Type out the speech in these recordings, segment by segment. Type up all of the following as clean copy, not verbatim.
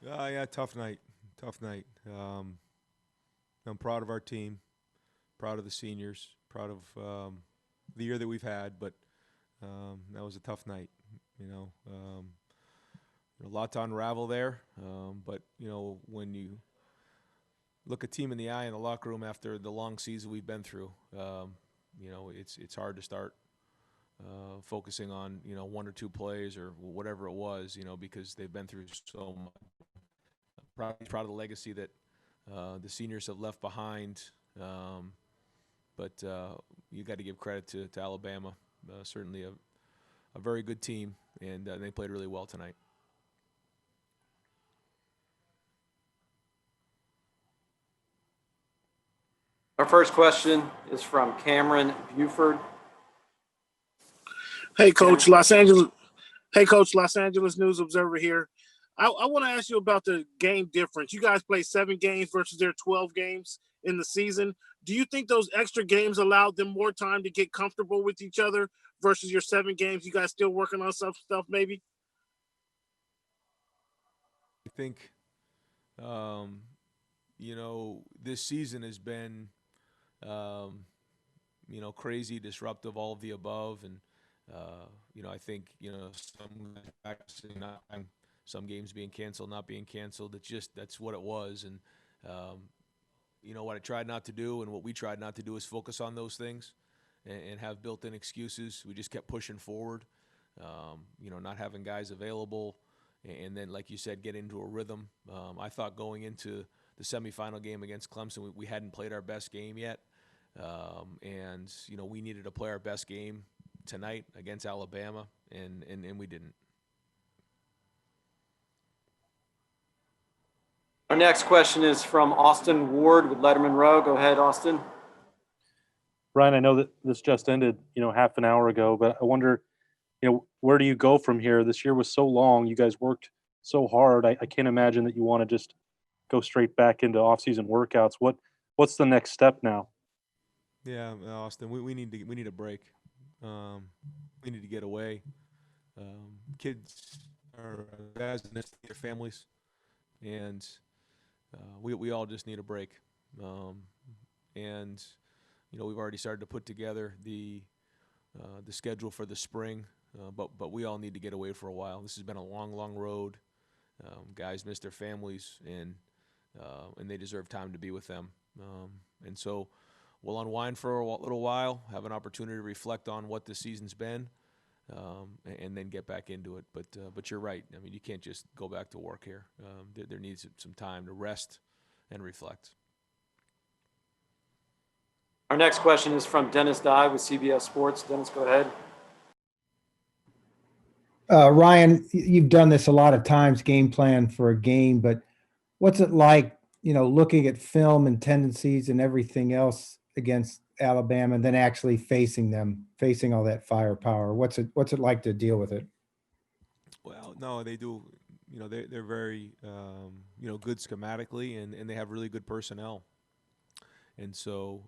Yeah, tough night. Tough night. I'm proud of our team, proud of the seniors, proud of the year that we've had, but that was a tough night. You know, a lot to unravel there, but when you look a team in the eye in the locker room after the long season we've been through, it's hard to start focusing on one or two plays or whatever it was, because they've been through so much. Proud of the legacy that the seniors have left behind. But you got to give credit to Alabama. Certainly a very good team, and they played really well tonight. Our first question is from Cameron Buford. Hey, Coach, Los Angeles. Hey, Coach, Los Angeles News Observer here. I want to ask you about the game difference. You guys play 7 games versus their 12 games in the season. Do you think those extra games allowed them more time to get comfortable with each other versus your 7 games? You guys still working on some stuff, maybe? I think, um, this season has been, crazy, disruptive, all of the above, and I think some guys practicing, not some games being canceled, not being canceled. That's what it was, and what I tried not to do, and what we tried not to do, is focus on those things and have built-in excuses. We just kept pushing forward, not having guys available, and then, like you said, get into a rhythm. I thought going into the semifinal game against Clemson, we hadn't played our best game yet, and we needed to play our best game tonight against Alabama, and we didn't. Our next question is from Austin Ward with Letterman Row. Go ahead, Austin. Ryan, I know that this just ended, half an hour ago, but I wonder, where do you go from here? This year was so long. You guys worked so hard. I can't imagine that you want to just go straight back into off-season workouts. What's the next step now? Yeah, Austin, we need a break. We need to get away. Kids are guys and their families, and we all just need a break. And we've already started to put together the schedule for the spring, but we all need to get away for a while. This has been a long road. Guys miss their families, and they deserve time to be with them. And so we'll unwind for a little while, have an opportunity to reflect on what this season's been, and then get back into it. But you're right. I mean, you can't just go back to work here. There needs some time to rest and reflect. Our next question is from Dennis Dye with CBS Sports. Dennis, go ahead. Ryan, you've done this a lot of times, game plan for a game, but what's it like, looking at film and tendencies and everything else against Alabama, and then actually facing them, facing all that firepower? What's it like to deal with it? Well, no, they do. They're very good schematically, and they have really good personnel. And so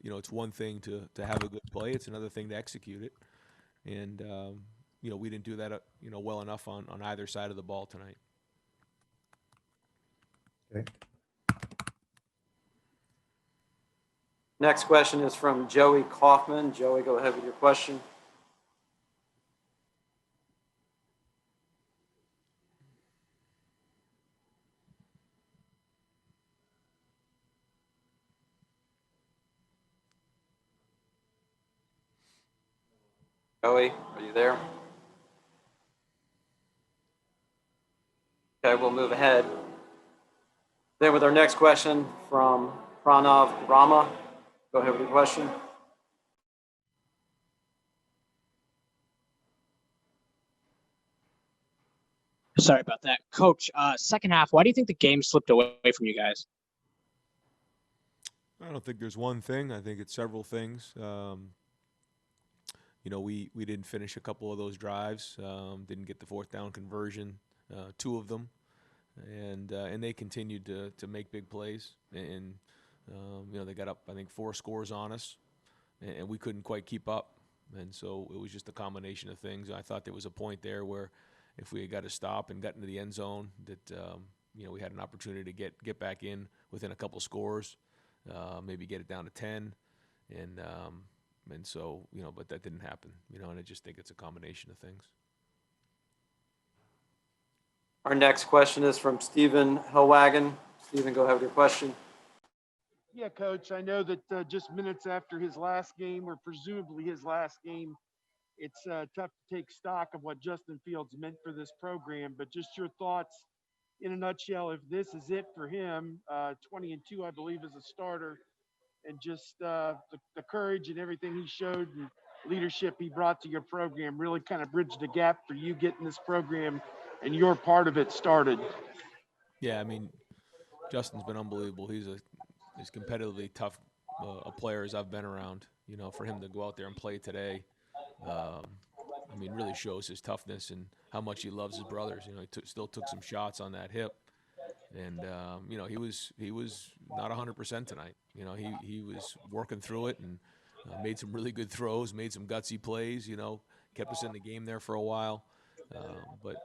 it's one thing to have a good play; it's another thing to execute it. And we didn't do that well enough on either side of the ball tonight. Okay. Next question is from Joey Kaufman. Joey, go ahead with your question. Joey, are you there? Okay, we'll move ahead. Then with our next question from Pranav Rama. Go ahead with your question. Sorry about that. Coach, second half, why do you think the game slipped away from you guys? I don't think there's one thing. I think it's several things. We didn't finish a couple of those drives. Didn't get the fourth down conversion, 2 of them, and they continued to make big plays. And they got up, I think, 4 scores on us, and we couldn't quite keep up. And so it was just a combination of things. I thought there was a point there where if we had got a stop and got into the end zone, that we had an opportunity to get back in within a couple scores, maybe get it down to 10, and so but that didn't happen. And I just think it's a combination of things. Our next question is from Stephen Helwagen. Stephen, go ahead with your question. Yeah, Coach, I know that just minutes after his last game, or presumably his last game, it's tough to take stock of what Justin Fields meant for this program, but just your thoughts in a nutshell, if this is it for him, 20-2, I believe, as a starter, and just the courage and everything he showed and leadership he brought to your program really kind of bridged the gap for you getting this program and your part of it started. Yeah, I mean, Justin's been unbelievable. He's as competitively tough a player as I've been around. For him to go out there and play today, I mean, really shows his toughness and how much he loves his brothers. He still took some shots on that hip, and he was not 100% tonight. He was working through it and made some really good throws, made some gutsy plays. Kept us in the game there for a while, but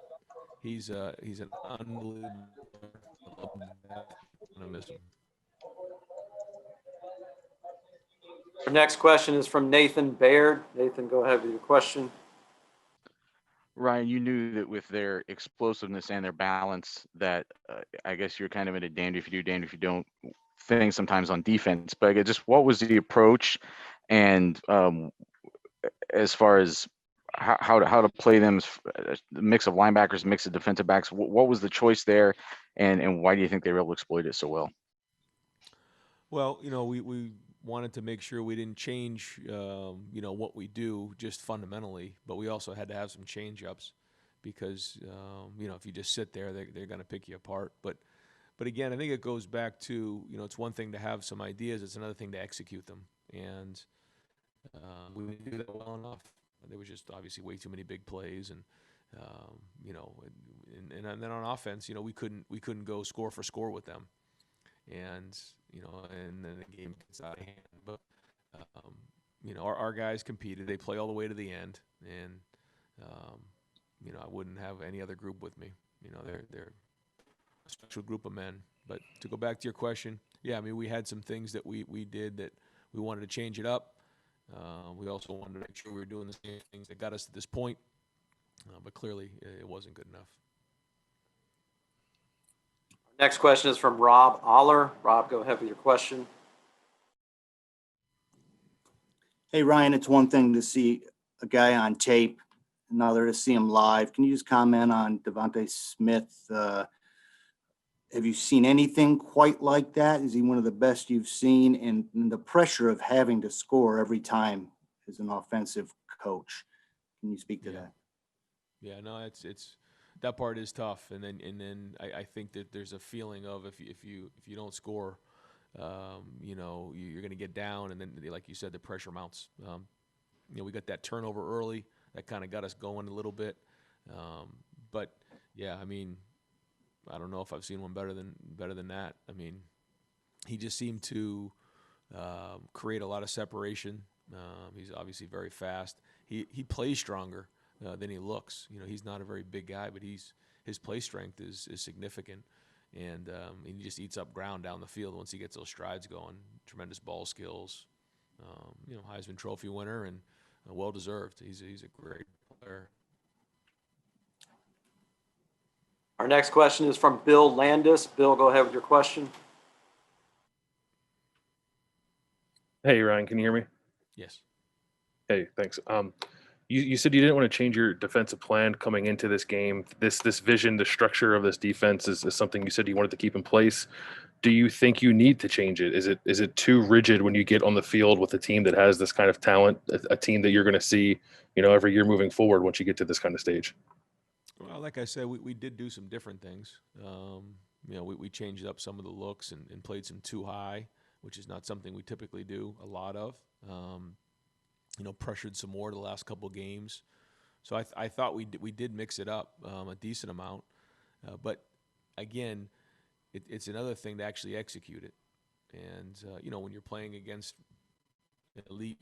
he's an unbelievable player. I'm gonna miss him. Our next question is from Nathan Baird. Nathan, go ahead with your question. Ryan, you knew that with their explosiveness and their balance that I guess you're kind of in a damned if you do, damned if you don't thing sometimes on defense. But I guess just what was the approach, and as far as how to play them, the mix of linebackers, mix of defensive backs, what was the choice there, and why do you think they were able to exploit it so well? Well, we wanted to make sure we didn't change, what we do just fundamentally, but we also had to have some change-ups because, if you just sit there, they're going to pick you apart. But again, I think it goes back to, it's one thing to have some ideas, it's another thing to execute them. And we didn't do that well enough. There was just obviously way too many big plays, and and then on offense, we couldn't go score for score with them. And and then the game gets out of hand. But our guys competed. They play all the way to the end, and I wouldn't have any other group with me. They're a special group of men. But to go back to your question, yeah, I mean, we had some things that we did that we wanted to change it up. We also wanted to make sure we were doing the same things that got us to this point, but clearly it wasn't good enough. Next question is from Rob Oller. Rob, go ahead with your question. Hey, Ryan, it's one thing to see a guy on tape, another to see him live. Can you just comment on Devontae Smith? Have you seen anything quite like that? Is he one of the best you've seen? And the pressure of having to score every time as an offensive coach. Can you speak to that? Yeah, no, it's that part is tough, and then I think that there's a feeling of if you don't score, you're going to get down, and then like you said, the pressure mounts. We got that turnover early that kind of got us going a little bit, but yeah, I mean, I don't know if I've seen one better than that. I mean, he just seemed to create a lot of separation. He's obviously very fast. He plays stronger than he looks. He's not a very big guy, but his play strength is significant, and he just eats up ground down the field once he gets those strides going. Tremendous ball skills. Heisman Trophy winner and well deserved. He's a great player. Our next question is from Bill Landis. Bill, go ahead with your question. Hey, Ryan, can you hear me? Yes. Hey, thanks. You said you didn't want to change your defensive plan coming into this game. This vision, the structure of this defense is something you said you wanted to keep in place. Do you think you need to change it? Is it too rigid when you get on the field with a team that has this kind of talent, a team that you're going to see, every year moving forward once you get to this kind of stage? Well, like I said, we did do some different things. We changed up some of the looks and played some too high, which is not something we typically do a lot of. Pressured some more the last couple of games. So I thought we did mix it up a decent amount. But again, it's another thing to actually execute it. And, when you're playing against elite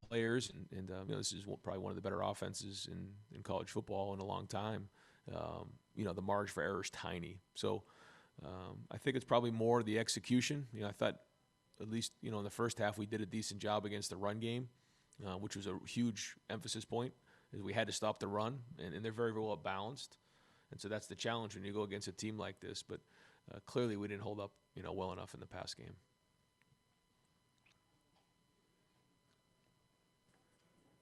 players, and this is probably one of the better offenses in college football in a long time. The margin for error is tiny. So I think it's probably more the execution. I thought at least in the first half we did a decent job against the run game, which was a huge emphasis point, is we had to stop the run, and they're very, very well balanced. And so that's the challenge when you go against a team like this. But clearly we didn't hold up well enough in the pass game.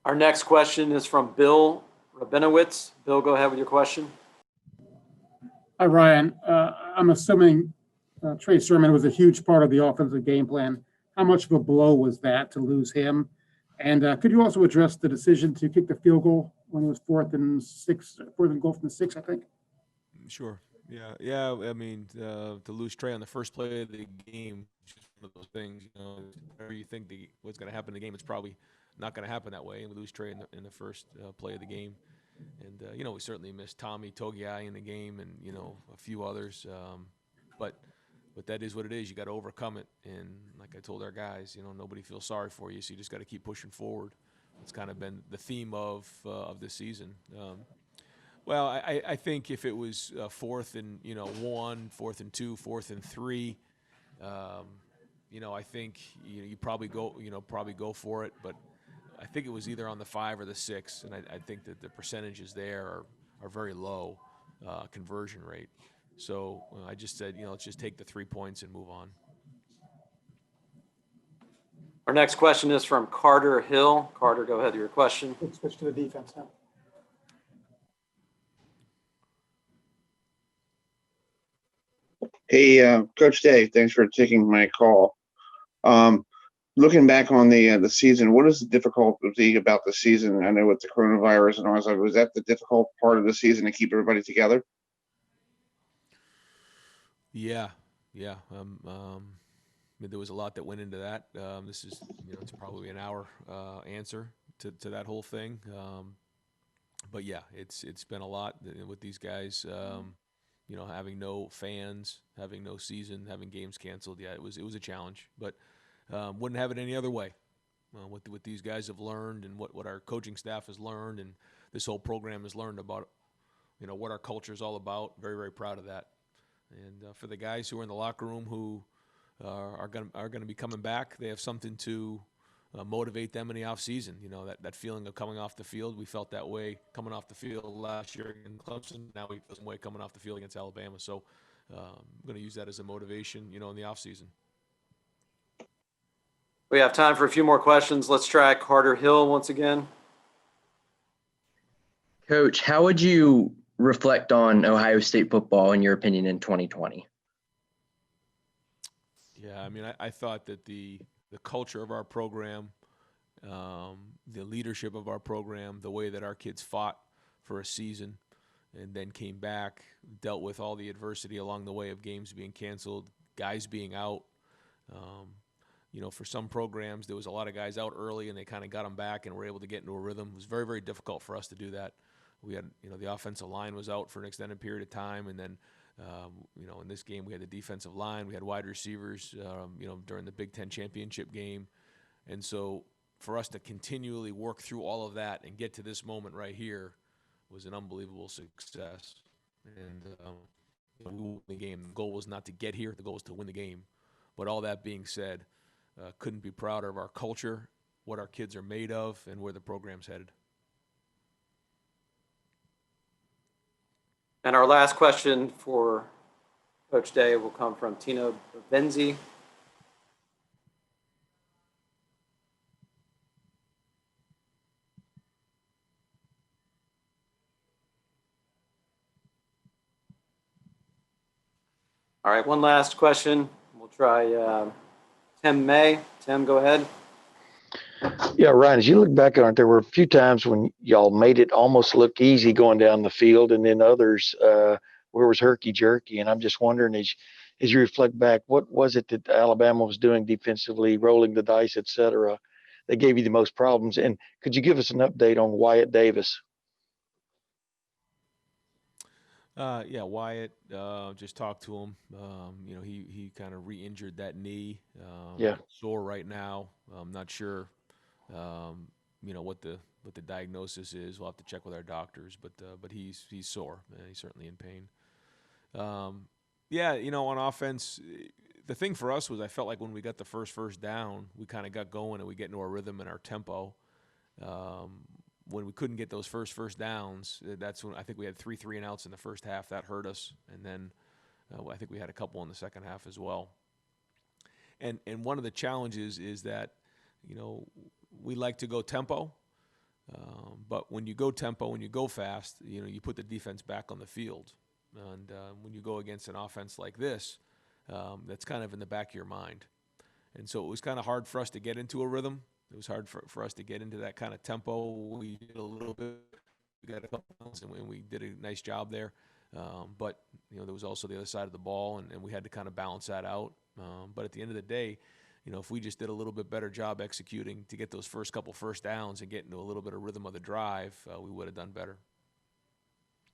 Our next question is from Bill Rabinowitz. Bill, go ahead with your question. Hi, Ryan. I'm assuming Trey Sermon was a huge part of the offensive game plan. How much of a blow was that to lose him? And could you also address the decision to kick the field goal when it was 4th and goal from the 6, I think? Sure. Yeah. I mean, to lose Trey on the first play of the game, it's just one of those things. Whatever you think what's going to happen in the game, it's probably not going to happen that way. And we lose Trey in the first play of the game. And we certainly missed Tommy Togiai in the game, and a few others. But that is what it is. You got to overcome it. And like I told our guys, nobody feels sorry for you, so you just got to keep pushing forward. It's kind of been the theme of this season. Well, I think if it was 4th and 1, 4th and 2, 4th and 3, I think you probably go for it. But I think it was either on the 5 or the 6, and I think that the percentages there are very low conversion rate. So I just said, let's just take the 3 points and move on. Our next question is from Carter Hill. Carter, go ahead with your question. Let's switch to the defense now. Hey, Coach Dave, thanks for taking my call. Looking back on the season, what is the difficulty about the season? I know with the coronavirus and all that, was that the difficult part of the season to keep everybody together? Yeah. There was a lot that went into that. This is, it's probably an hour answer to that whole thing. But yeah, it's been a lot with these guys. Having no fans, having no season, having games canceled. Yeah, it was a challenge, but wouldn't have it any other way. What these guys have learned, and what our coaching staff has learned, and this whole program has learned about, what our culture is all about. Very, very proud of that. And for the guys who are in the locker room who are going to be coming back, they have something to motivate them in the off season. That feeling of coming off the field. We felt that way coming off the field last year in Clemson. Now we feel some way coming off the field against Alabama. So I'm going to use that as a motivation, in the off season. We have time for a few more questions. Let's try Carter Hill once again. Coach, how would you reflect on Ohio State football, in your opinion, in 2020? Yeah, I mean, I thought that the culture of our program, the leadership of our program, the way that our kids fought for a season and then came back, dealt with all the adversity along the way of games being canceled, guys being out. For some programs, there was a lot of guys out early, and they kind of got them back and were able to get into a rhythm. It was very, very difficult for us to do that. We had, the offensive line was out for an extended period of time, and then, in this game we had the defensive line, we had wide receivers, during the Big Ten championship game, and so for us to continually work through all of that and get to this moment right here was an unbelievable success. And we won the game. The goal was not to get here; the goal was to win the game. But all that being said, couldn't be prouder of our culture, what our kids are made of, and where the program's headed. And our last question for Coach Day will come from Tino Benzi. All right, one last question. We'll try Tim May. Tim, go ahead. Yeah, Ryan, as you look back on it, there were a few times when y'all made it almost look easy going down the field, and then others where it was herky-jerky. And I'm just wondering, as you reflect back, what was it that Alabama was doing defensively, rolling the dice, et cetera, that gave you the most problems? And could you give us an update on Wyatt Davis? Yeah, Wyatt, just talked to him. He kind of re-injured that knee. Yeah. Sore right now. I'm not sure what the diagnosis is. We'll have to check with our doctors, but he's sore. He's certainly in pain. On offense, the thing for us was I felt like when we got the first down, we kind of got going and we get into our rhythm and our tempo. When we couldn't get those first downs, that's when I think we had 3 and outs in the first half. That hurt us, and then I think we had a couple in the second half as well. And one of the challenges is that we like to go tempo, but when you go tempo, when you go fast, you put the defense back on the field. And when you go against an offense like this, that's kind of in the back of your mind. And so it was kind of hard for us to get into a rhythm. It was hard for us to get into that kind of tempo. We did a little bit. We got a couple points, and we did a nice job there. But there was also the other side of the ball, and we had to kind of balance that out. But at the end of the day, if we just did a little bit better job executing to get those first couple first downs and get into a little bit of rhythm of the drive, we would have done better.